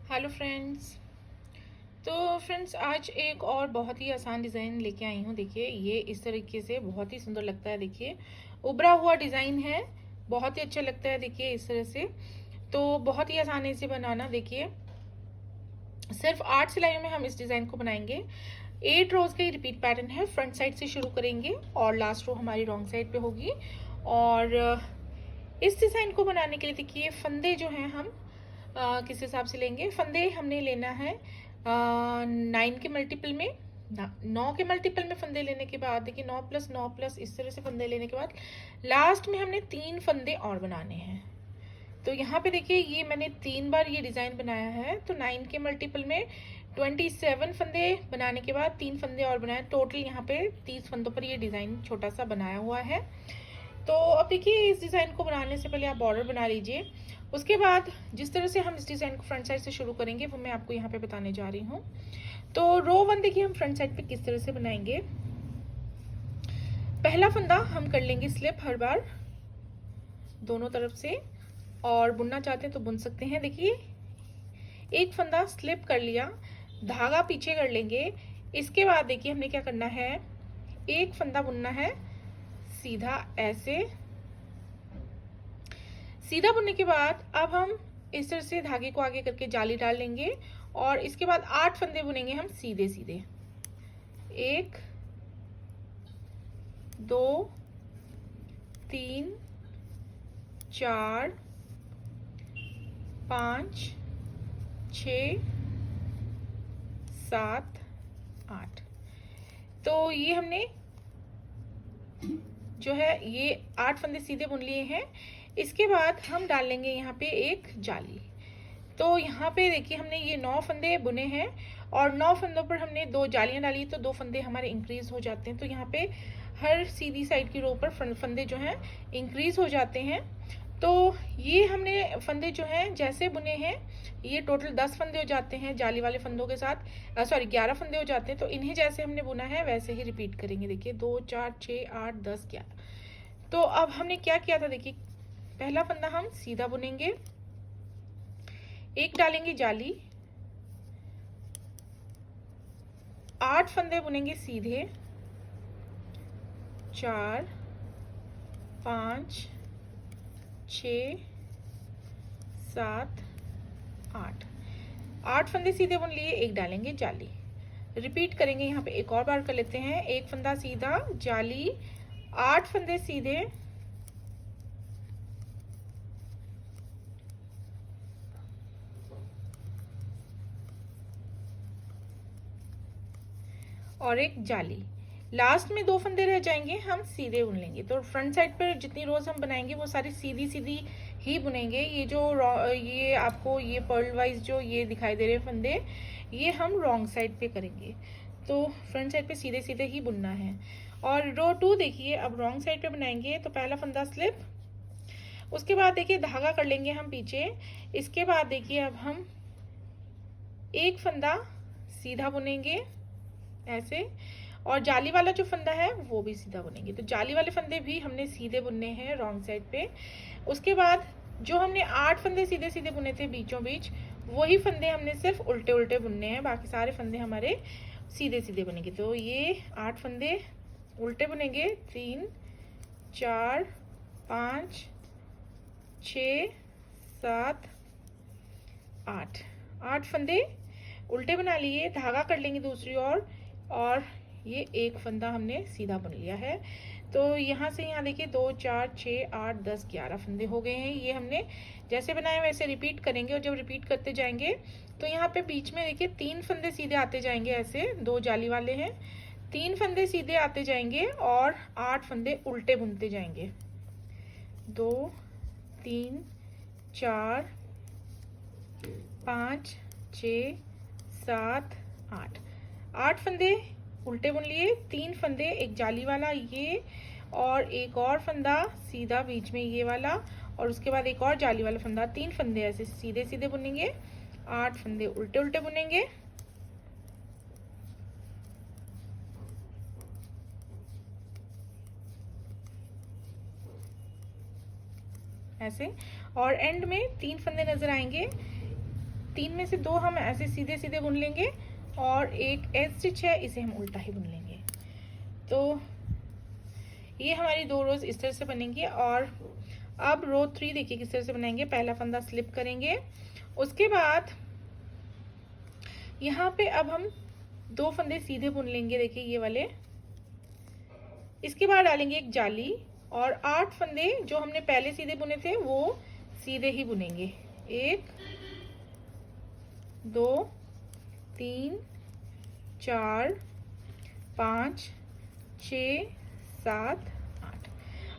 Hello friends. तो friends आज एक और बहुत ही आसान डिज़ाइन लेके आई हूँ। देखिए ये इस तरीके से बहुत ही सुंदर लगता है। देखिए उभरा हुआ डिज़ाइन है, बहुत ही अच्छा लगता है। देखिए इस तरह से तो बहुत ही आसानी से बनाना। देखिए सिर्फ 8 सिलाइयों में हम इस डिज़ाइन को बनाएंगे। 8 रोज का रिपीट पैटर्न है। फ्रंट साइड से शुरू करेंगे और लास्ट रो हमारी रॉन्ग साइड पे होगी। और इस डिज़ाइन को बनाने के लिए देखिए फंदे जो हैं हम किस हिसाब से लेंगे। फंदे हमने लेना है 9 के मल्टीपल में, 9 के मल्टीपल में फंदे लेने के बाद देखिए 9 प्लस 9 प्लस इस तरह से फंदे लेने के बाद लास्ट में हमने 3 फंदे और बनाने हैं। तो यहाँ पे देखिए ये मैंने 3 बार ये डिज़ाइन बनाया है। तो 9 के मल्टीपल में 27 फंदे बनाने के बाद 3 फंदे और बनाए। टोटल यहाँ पे 30 फंदों पर ये डिज़ाइन छोटा सा बनाया हुआ है। तो अब देखिए इस डिज़ाइन को बनाने से पहले आप बॉर्डर बना लीजिए। उसके बाद जिस तरह से हम इस डिज़ाइन को फ्रंट साइड से शुरू करेंगे वो मैं आपको यहाँ पे बताने जा रही हूँ। तो रो 1 देखिए हम फ्रंट साइड पे किस तरह से बनाएंगे। पहला फंदा हम कर लेंगे स्लिप हर बार दोनों तरफ से, और बुनना चाहते हैं तो बुन सकते हैं। देखिए एक फंदा स्लिप कर लिया, धागा पीछे कर लेंगे। इसके बाद देखिए हमने क्या करना है, एक फंदा बुनना है सीधा ऐसे। सीधा बुनने के बाद अब हम इस तरह से धागे को आगे करके जाली डाल लेंगे और इसके बाद 8 फंदे बुनेंगे हम सीधे सीधे। 1 2 3 4 5 6 7 8। तो ये हमने जो है ये 8 फंदे सीधे बुन लिए हैं। इसके बाद हम डाल लेंगे यहाँ पे एक जाली। तो यहाँ पे देखिए हमने ये 9 फंदे बुने हैं और 9 फंदों पर हमने 2 जालियां डाली, तो 2 फंदे हमारे इंक्रीज हो जाते हैं। तो यहाँ पे हर सीधी साइड की रो पर फंदे जो हैं इंक्रीज हो जाते हैं। तो ये हमने फंदे जो हैं जैसे बुने हैं, ये टोटल 10 फंदे हो जाते हैं जाली वाले फंदों के साथ, सॉरी 11 फंदे हो जाते हैं। तो इन्हें जैसे हमने बुना है वैसे ही रिपीट करेंगे। देखिए 2 4 6 8 10 11। तो अब हमने क्या किया था, देखिए पहला फंदा हम सीधा बुनेंगे, एक डालेंगे जाली, 8 फंदे बुनेंगे सीधे, 4 5 6 7 8। 8 फंदे सीधे बुन लिए, एक डालेंगे जाली। रिपीट करेंगे, यहाँ पे एक और बार कर लेते हैं। एक फंदा सीधा, जाली, 8 फंदे सीधे, और एक जाली। लास्ट में 2 फंदे रह जाएंगे, हम सीधे बुन लेंगे। तो फ्रंट साइड पर जितनी रोज हम बनाएंगे वो सारी सीधी सीधी ही बुनेंगे। ये जो ये आपको ये पर्ल वाइज जो ये दिखाई दे रहे फंदे, ये हम रॉन्ग साइड पे करेंगे। तो फ्रंट साइड पे सीधे सीधे ही बुनना है। और रो 2 देखिए अब रॉन्ग साइड पे बनाएंगे। तो पहला फंदा स्लिप, उसके बाद देखिए धागा कर लेंगे हम पीछे। इसके बाद देखिए अब हम एक फंदा सीधा बुनेंगे ऐसे, और जाली वाला जो फंदा है वो भी सीधा बुनेंगे। तो जाली वाले फंदे भी हमने सीधे बुनने हैं रॉन्ग साइड पे। उसके बाद जो हमने 8 फंदे सीधे सीधे बुने थे बीचों बीच, वही फंदे हमने सिर्फ उल्टे उल्टे बुनने हैं, बाकी सारे फंदे हमारे सीधे सीधे बनेंगे। तो ये 8 फंदे उल्टे बुनेंगे, 3 4 5 6 7 8। 8 फंदे उल्टे बना लिए, धागा कर लेंगे दूसरी ओर, और ये एक फंदा हमने सीधा बुन लिया है। तो यहाँ से यहाँ देखिए 2 4 6 8 10 11 फंदे हो गए हैं। ये हमने जैसे बनाए वैसे रिपीट करेंगे, और जब रिपीट करते जाएंगे तो यहाँ पे बीच में देखिए 3 फंदे सीधे आते जाएंगे, ऐसे 2 जाली वाले हैं, 3 फंदे सीधे आते जाएंगे और 8 फंदे उल्टे बुनते जाएंगे। 2 3 4 5 6 7 8। 8 फंदे उल्टे बुन लिए, 3 फंदे एक जाली वाला ये, और एक और फंदा सीधा बीच में ये वाला, और उसके बाद एक और जाली वाला फंदा। 3 फंदे ऐसे सीधे सीधे बुनेंगे, 8 फंदे उल्टे उल्टे बुनेंगे। ऐसे, और एंड में 3 फंदे नजर आएंगे। तीन में से दो हम ऐसे सीधे सीधे बुन लेंगे और एक एज स्टिच है इसे हम उल्टा ही बुन लेंगे। तो ये हमारी 2 रोज इस तरह से बनेंगी। और अब रो 3 देखिए किस तरह से बनाएंगे। पहला फंदा स्लिप करेंगे, उसके बाद यहाँ पे अब हम 2 फंदे सीधे बुन लेंगे, देखिए ये वाले। इसके बाद डालेंगे एक जाली और 8 फंदे जो हमने पहले सीधे बुने थे वो सीधे ही बुनेंगे। 1 2 3 4 5 6 7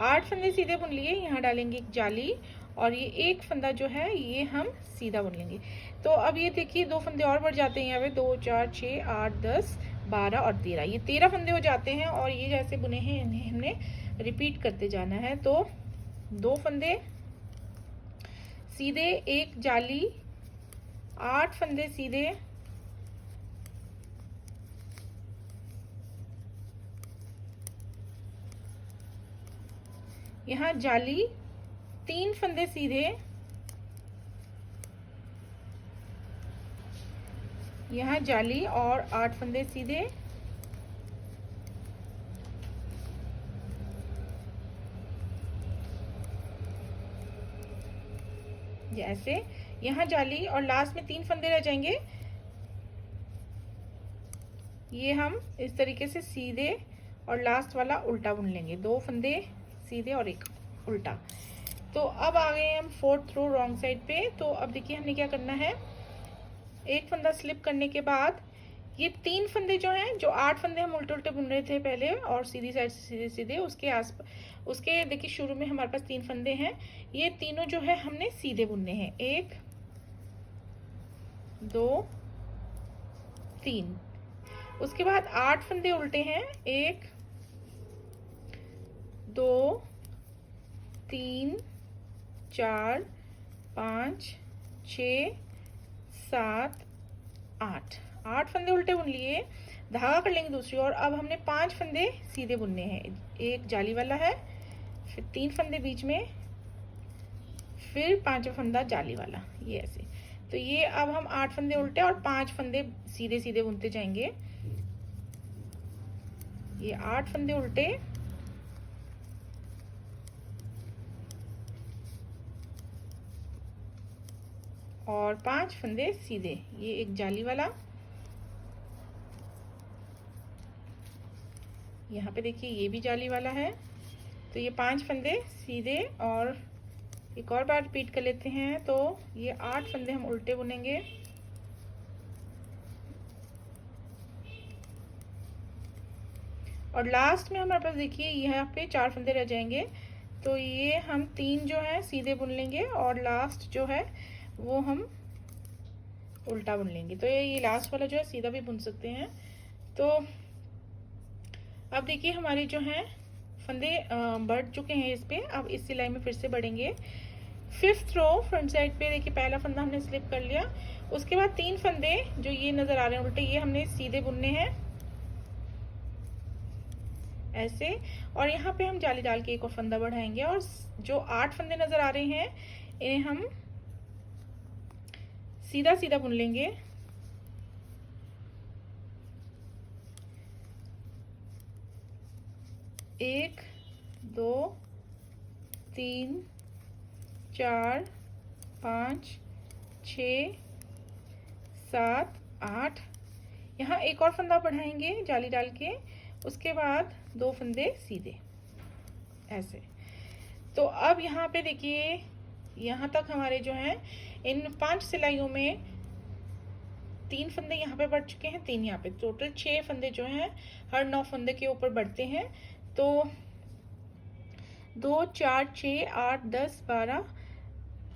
8 फंदे सीधे बुन लिए। यहाँ डालेंगे एक जाली और ये एक फंदा जो है ये हम सीधा बुन लेंगे। तो अब ये देखिए 2 फंदे और बढ़ जाते हैं यहाँ पे, 2 4 6 8 10 12 और 13, ये 13 फंदे हो जाते हैं। और ये जैसे बुने हैं इन्हें हमने रिपीट करते जाना है। तो 2 फंदे सीधे, एक जाली, 8 फंदे सीधे, यहाँ जाली, 3 फंदे सीधे, यहाँ जाली और 8 फंदे सीधे, जैसे यहाँ जाली और लास्ट में 3 फंदे रह जाएंगे। ये हम इस तरीके से सीधे और लास्ट वाला उल्टा बुन लेंगे, 2 फंदे सीधे और एक उल्टा। तो अब आ गए हम 4th रो रॉन्ग साइड पे। तो अब देखिए हमने क्या करना है, एक फंदा स्लिप करने के बाद ये 3 फंदे जो हैं, जो 8 फंदे हम उल्टे उल्टे बुन रहे थे पहले और सीधी साइड से सीधे सीधे, उसके देखिए शुरू में हमारे पास 3 फंदे हैं, ये तीनों जो है हमने सीधे बुनने हैं। 1 2 3। उसके बाद 8 फंदे उल्टे हैं, 1 2 3 4 5 6 7 8। 8 फंदे उल्टे बुन लिए, धागा कर लेंगे दूसरी ओर। अब हमने 5 फंदे सीधे बुनने हैं, एक जाली वाला है, फिर 3 फंदे बीच में, फिर 5वां फंदा जाली वाला, ये ऐसे। तो ये अब हम 8 फंदे उल्टे और 5 फंदे सीधे सीधे बुनते जाएंगे। ये 8 फंदे उल्टे और 5 फंदे सीधे, ये एक जाली वाला, यहाँ पे देखिए ये भी जाली वाला है। तो ये 5 फंदे सीधे और एक और बार रिपीट कर लेते हैं। तो ये 8 फंदे हम उल्टे बुनेंगे, और लास्ट में हमारे पास देखिए यहाँ पे 4 फंदे रह जाएंगे। तो ये हम 3 जो है सीधे बुन लेंगे और लास्ट जो है वो हम उल्टा बुन लेंगे। तो ये लास्ट वाला जो है सीधा भी बुन सकते हैं। तो अब देखिए हमारे जो हैं फंदे बढ़ चुके हैं इस पे। अब इस सिलाई में फिर से बढ़ेंगे। 5th रो फ्रंट साइड पे देखिए पहला फंदा हमने स्लिप कर लिया, उसके बाद 3 फंदे जो ये नजर आ रहे हैं उल्टे, ये हमने सीधे बुनने हैं ऐसे। और यहाँ पे हम जाली डाल के एक और फंदा बढ़ाएंगे और जो 8 फंदे नजर आ रहे हैं इन्हें हम सीधा सीधा बुन लेंगे। एक 2 3 4 5 6 7 8। यहाँ एक और फंदा बढ़ाएंगे जाली डाल के, उसके बाद 2 फंदे सीधे ऐसे। तो अब यहाँ पे देखिए यहाँ तक हमारे जो हैं इन 5 सिलाइयों में 3 फंदे यहाँ पे बढ़ चुके हैं, 3 यहाँ पे, टोटल 6 फंदे जो हैं हर 9 फंदे के ऊपर बढ़ते हैं। तो 2 4 6 8 10 12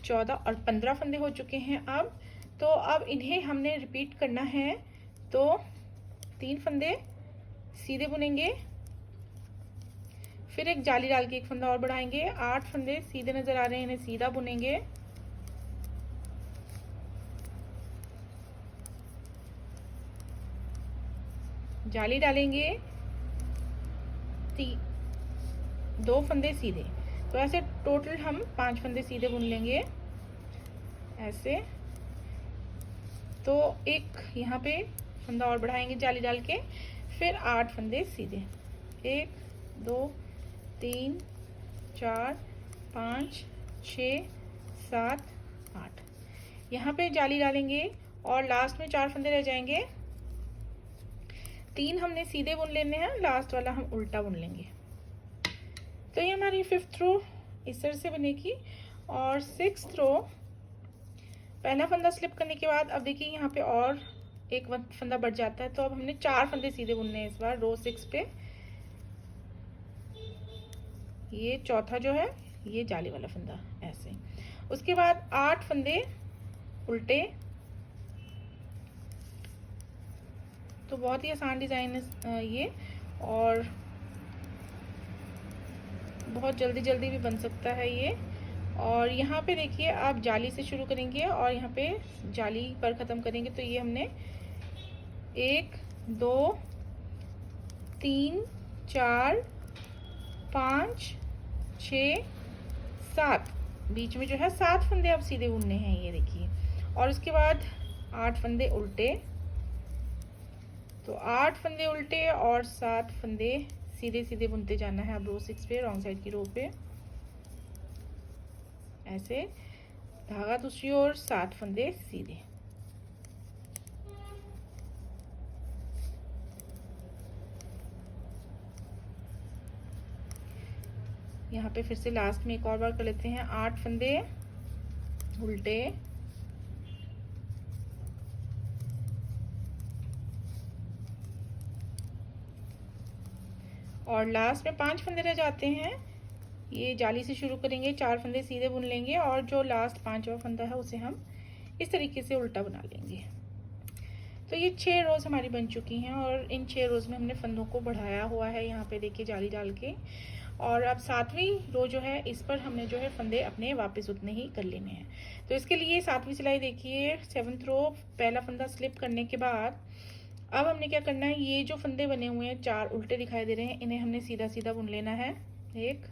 14 और 15 फंदे हो चुके हैं अब। तो अब इन्हें हमने रिपीट करना है। तो 3 फंदे सीधे बुनेंगे, फिर एक जाली डाल के एक फंदा और बढ़ाएंगे, 8 फंदे सीधे नजर आ रहे हैं इन्हें सीधा बुनेंगे, जाली डालेंगे, 2 फंदे सीधे। तो ऐसे टोटल हम 5 फंदे सीधे बुन लेंगे ऐसे। तो एक यहाँ पे फंदा और बढ़ाएंगे जाली डाल के, फिर 8 फंदे सीधे, 1 2 3 4 5 6 7 8। यहाँ पे जाली डालेंगे और लास्ट में 4 फंदे रह जाएंगे। 3 हमने सीधे बुन लेने हैं, लास्ट वाला हम उल्टा बुन लेंगे। तो ये हमारी 5th रो इस तरह से बनेगी। और 6th रो पहला फंदा स्लिप करने के बाद अब देखिए यहाँ पे और एक फंदा बढ़ जाता है, तो अब हमने 4 फंदे सीधे बुनने हैं इस बार रो 6 पे। ये चौथा जो है ये जाली वाला फंदा ऐसे। उसके बाद 8 फंदे उल्टे। तो बहुत ही आसान डिजाइन है ये, और बहुत जल्दी जल्दी भी बन सकता है ये। और यहाँ पे देखिए आप जाली से शुरू करेंगे और यहाँ पे जाली पर ख़त्म करेंगे। तो ये हमने 1 2 3 4 5 6 7, बीच में जो है 7 फंदे अब सीधे बुनने हैं, ये देखिए। और उसके बाद 8 फंदे उल्टे। तो 8 फंदे उल्टे और 7 फंदे सीधे सीधे बुनते जाना है अब रो 6 पे, रॉन्ग साइड की रो पे ऐसे। धागा दूसरी ओर, 7 फंदे सीधे। यहाँ पे फिर से लास्ट में एक और बार कर लेते हैं। 8 फंदे उल्टे, और लास्ट में 5 फंदे रह जाते हैं। ये जाली से शुरू करेंगे, 4 फंदे सीधे बुन लेंगे और जो लास्ट 5वां फंदा है उसे हम इस तरीके से उल्टा बना लेंगे। तो ये 6 रोज हमारी बन चुकी हैं और इन 6 रोज में हमने फंदों को बढ़ाया हुआ है यहाँ पे देखिए जाली डाल के। और अब 7वीं रो जो है इस पर हमने जो है फंदे अपने वापस उतने ही कर लेने हैं। तो इसके लिए 7वीं सिलाई देखिए, 7th रो पहला फंदा स्लिप करने के बाद अब हमने क्या करना है, ये जो फंदे बने हुए हैं 4 उल्टे दिखाई दे रहे हैं, इन्हें हमने सीधा सीधा बुन लेना है। 1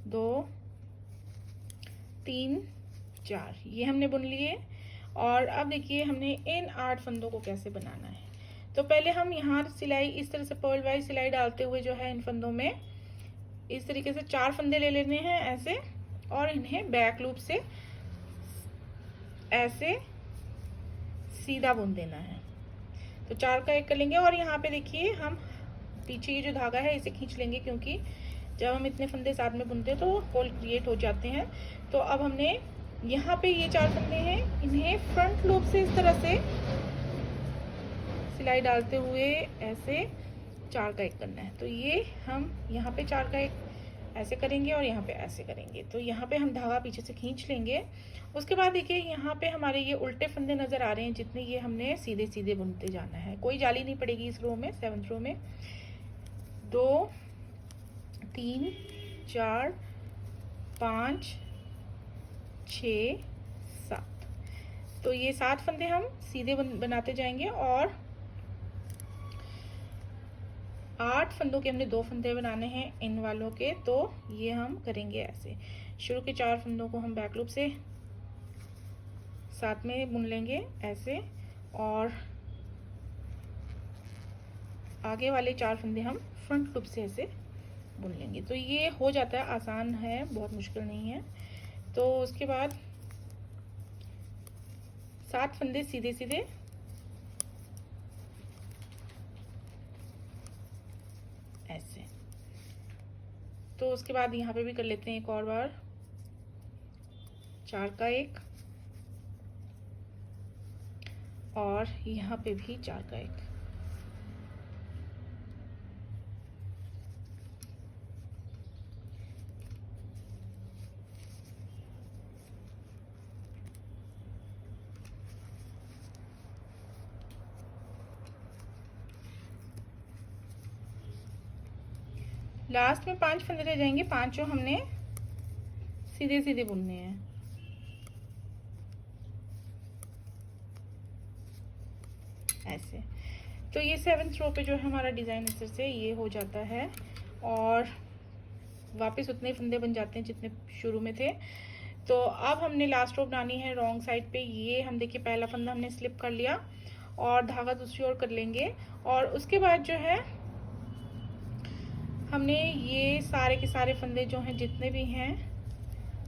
2 3 4 ये हमने बुन लिए। और अब देखिए हमने इन 8 फंदों को कैसे बनाना है। तो पहले हम यहाँ सिलाई इस तरह से पर्ल वाइज सिलाई डालते हुए जो है इन फंदों में इस तरीके से 4 फंदे ले लेने हैं ऐसे, और इन्हें बैक लूप से ऐसे सीधा बुन देना है। तो 4 का 1 कर लेंगे और यहाँ पे देखिए हम पीछे ये जो धागा है इसे खींच लेंगे, क्योंकि जब हम इतने फंदे साथ में बुनते हैं तो होल क्रिएट हो जाते हैं। तो अब हमने यहाँ पे ये 4 फंदे हैं, इन्हें फ्रंट लूप से इस तरह से सिलाई डालते हुए ऐसे 4 का 1 करना है। तो ये हम यहाँ पे 4 का 1 ऐसे करेंगे और यहाँ पे ऐसे करेंगे। तो यहाँ पे हम धागा पीछे से खींच लेंगे। उसके बाद देखिए यहाँ पे हमारे ये उल्टे फंदे नजर आ रहे हैं जितने, ये हमने सीधे सीधे बुनते जाना है, कोई जाली नहीं पड़ेगी इस रो में। 7th रो में 2 3 4 5 6 7, तो ये 7 फंदे हम सीधे बनाते जाएंगे और 8 फंदों के हमने 2 फंदे बनाने हैं इन वालों के। तो ये हम करेंगे ऐसे, शुरू के 4 फंदों को हम बैक लूप से साथ में बुन लेंगे ऐसे, और आगे वाले 4 फंदे हम फ्रंट लूप से ऐसे बुन लेंगे। तो ये हो जाता है, आसान है, बहुत मुश्किल नहीं है। तो उसके बाद 7 फंदे सीधे सीधे ऐसे। तो उसके बाद यहाँ पे भी कर लेते हैं एक और बार 4 का 1 और यहाँ पे भी 4 का 1। लास्ट में 5 फंदे रह जाएंगे, 5 हमने सीधे सीधे बुनने हैं ऐसे। तो ये 7th रो पे जो है हमारा डिजाइन इस तरह से ये हो जाता है और वापस उतने फंदे बन जाते हैं जितने शुरू में थे। तो अब हमने लास्ट रो बनानी है रॉन्ग साइड पे। ये हम देखिए पहला फंदा हमने स्लिप कर लिया और धागा दूसरी ओर कर लेंगे, और उसके बाद जो है हमने ये सारे के सारे फंदे जो हैं जितने भी हैं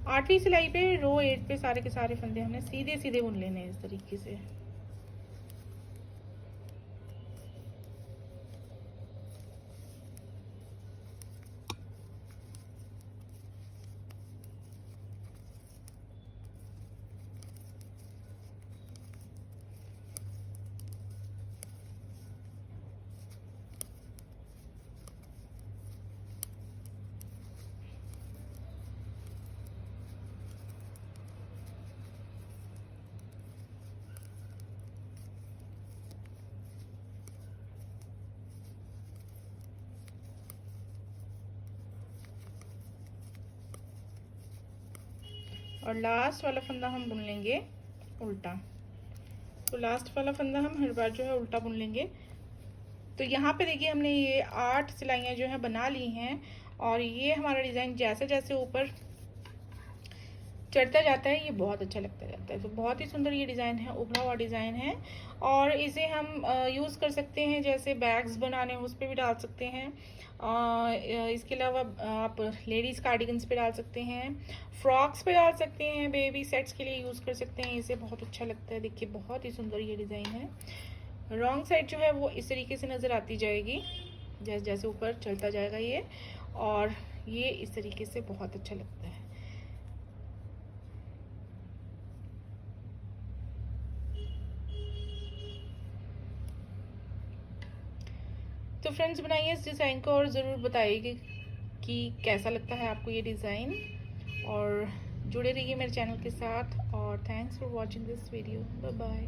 8वीं सिलाई पे रो 8 पे सारे के सारे फंदे हमने सीधे सीधे बुन लेने हैं इस तरीके से। और लास्ट वाला फंदा हम बुन लेंगे उल्टा। तो लास्ट वाला फंदा हम हर बार जो है उल्टा बुन लेंगे। तो यहाँ पे देखिए हमने ये 8 सिलाइयाँ जो है बना ली हैं, और ये हमारा डिज़ाइन जैसे जैसे ऊपर चढ़ता जाता है ये बहुत अच्छा लगता जाता है। तो बहुत ही सुंदर ये डिज़ाइन है, उभरा हुआ डिज़ाइन है, और इसे हम यूज़ कर सकते हैं जैसे बैग्स बनाने उस पर भी डाल सकते हैं। इसके अलावा आप लेडीज़ कार्डिगन्स पे डाल सकते हैं, फ्रॉक्स पे डाल सकते हैं, बेबी सेट्स के लिए यूज़ कर सकते हैं। इसे बहुत अच्छा लगता है। देखिए बहुत ही सुंदर ये डिज़ाइन है। रॉन्ग साइड जो है वो इस तरीके से नज़र आती जाएगी जैसे जैसे ऊपर चलता जाएगा ये, और ये इस तरीके से बहुत अच्छा लगता है। तो फ्रेंड्स बनाइए इस डिज़ाइन को और ज़रूर बताइए कि कैसा लगता है आपको ये डिज़ाइन, और जुड़े रहिए मेरे चैनल के साथ। और thanks for watching this video. Bye bye.